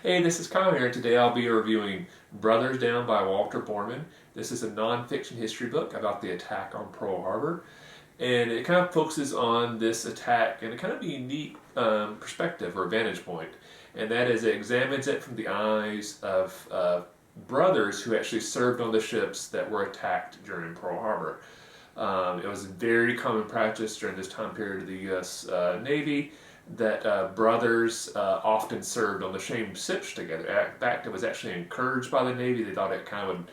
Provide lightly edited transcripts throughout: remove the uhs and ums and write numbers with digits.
Hey, this is Kyle here. Today I'll be reviewing Brothers Down by Walter Borneman. This is a nonfiction history book about the attack on Pearl Harbor. And it kind of focuses on this attack in a kind of unique perspective or vantage point. And that is, it examines it from the eyes of brothers who actually served on the ships that were attacked during Pearl Harbor. It was a very common practice during this time period of the U.S. Navy that brothers often served on the same ships together. In fact, it was actually encouraged by the Navy. They thought it kind of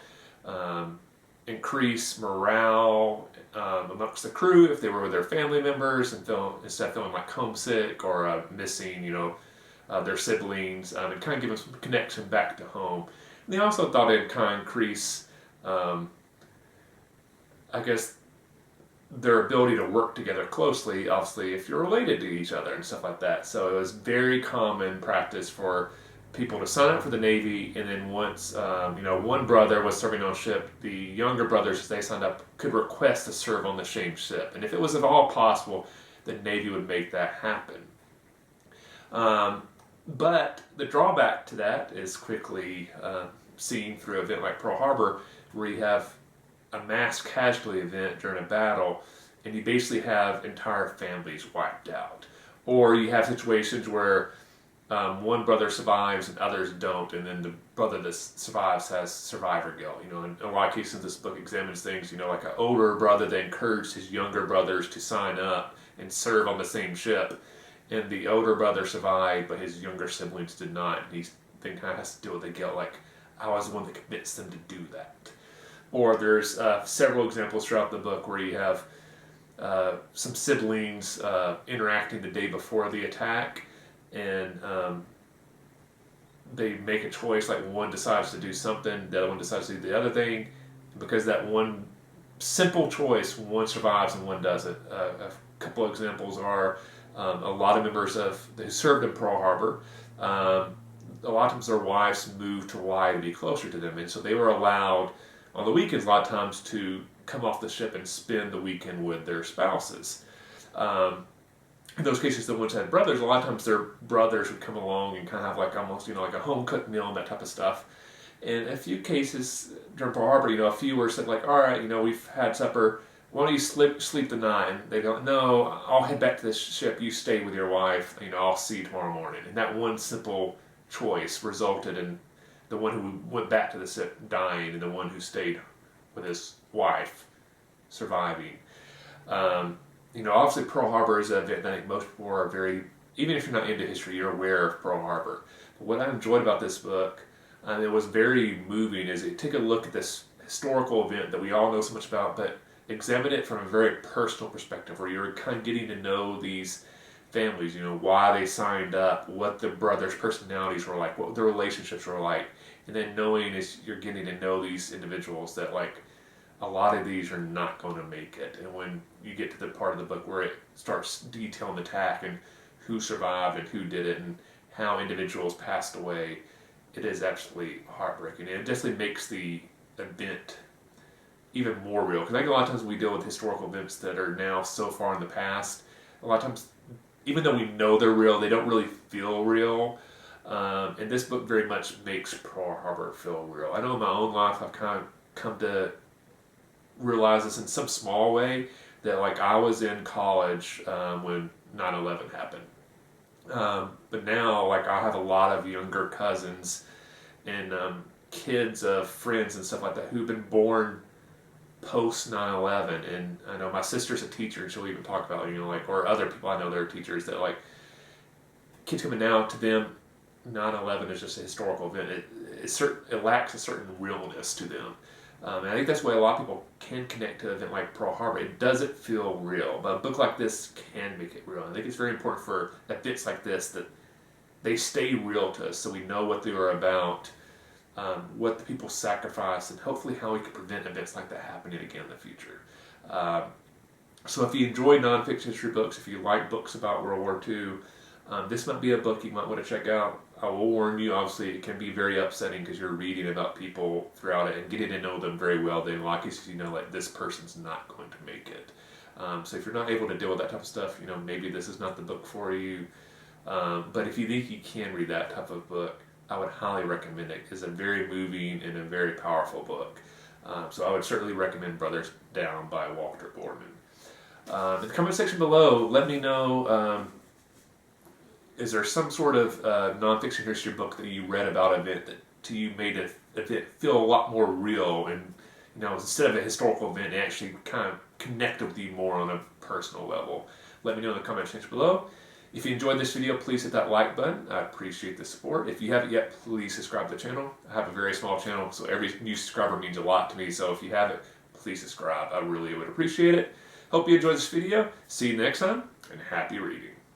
would increase morale amongst the crew if they were with their family members and instead of feeling like homesick or missing, their siblings, and kind of give them some connection back to home. And they also thought it'd kind of increase, I guess, their ability to work together closely, obviously, if you're related to each other and stuff like that. So it was very common practice for people to sign up for the Navy, and then once, one brother was serving on a ship, the younger brothers, as they signed up, could request to serve on the same ship. And if it was at all possible, the Navy would make that happen. But the drawback to that is quickly seen through an event like Pearl Harbor, where you have a mass casualty event during a battle, and you basically have entire families wiped out. Or you have situations where one brother survives and others don't, and then the brother that survives has survivor guilt. In a lot of cases, this book examines things, like an older brother that encouraged his younger brothers to sign up and serve on the same ship, and the older brother survived, but his younger siblings did not, and he then kind of has to deal with the guilt, like, I was the one that convinced them to do that. Or there's several examples throughout the book where you have some siblings interacting the day before the attack, and they make a choice, like one decides to do something, the other one decides to do the other thing. And because that one simple choice, one survives and one doesn't. A couple of examples are a lot of members who served in Pearl Harbor, a lot of times their wives moved to Hawaii to be closer to them, and so they were allowed on the weekends, a lot of times, to come off the ship and spend the weekend with their spouses. In those cases, the ones that had brothers, a lot of times their brothers would come along and kind of have like almost, like a home cooked meal and that type of stuff. In a few cases during Pearl Harbor, a few were said like, all right, we've had supper, why don't you sleep the night? And they go, no, I'll head back to the ship, you stay with your wife, I'll see you tomorrow morning. And that one simple choice resulted in the one who went back to the ship dying, and the one who stayed with his wife surviving. Obviously Pearl Harbor is an event that I think most people are even if you're not into history, you're aware of Pearl Harbor. But what I enjoyed about this book, and it was very moving, is it took a look at this historical event that we all know so much about, but examined it from a very personal perspective, where you're kind of getting to know these families, why they signed up, what the brothers' personalities were like, what their relationships were like, and then knowing is you're getting to know these individuals that, like, a lot of these are not going to make it. And when you get to the part of the book where it starts detailing the attack and who survived and who did it and how individuals passed away, it is absolutely heartbreaking. And it definitely makes the event even more real. Because I think a lot of times we deal with historical events that are now so far in the past, a lot of times, even though we know they're real, they don't really feel real. And this book very much makes Pearl Harbor feel real. I know in my own life I've kind of come to realize this in some small way, that like I was in college when 9/11 happened. But now, like, I have a lot of younger cousins and kids of friends and stuff like that who've been born post 9/11, and I know my sister's a teacher, and she'll even talk about, or other people I know that are teachers, that like kids coming now, to them 9/11 is just a historical event. It lacks a certain realness to them, and I think that's why a lot of people can connect to an event like Pearl Harbor. It doesn't feel real, but a book like this can make it real. I think it's very important for events like this that they stay real to us, so we know what they were about, what the people sacrificed, and hopefully how we can prevent events like that happening again in the future. So if you enjoy nonfiction history books, if you like books about World War II, this might be a book you might want to check out. I will warn you, obviously, it can be very upsetting because you're reading about people throughout it and getting to know them very well. Then, like, like, this person's not going to make it. So if you're not able to deal with that type of stuff, maybe this is not the book for you. But if you think you can read that type of book, I would highly recommend it. It's a very moving and a very powerful book. So I would certainly recommend Brothers Down by Walter Borneman. In the comment section below, let me know, is there some sort of nonfiction history book that you read about an event that to you made it feel a lot more real, and instead of a historical event, it actually kind of connected with you more on a personal level? Let me know in the comment section below. If you enjoyed this video, please hit that like button. I appreciate the support. If you haven't yet, please subscribe to the channel. I have a very small channel, so every new subscriber means a lot to me. So if you haven't, please subscribe. I really would appreciate it. Hope you enjoyed this video. See you next time, and happy reading.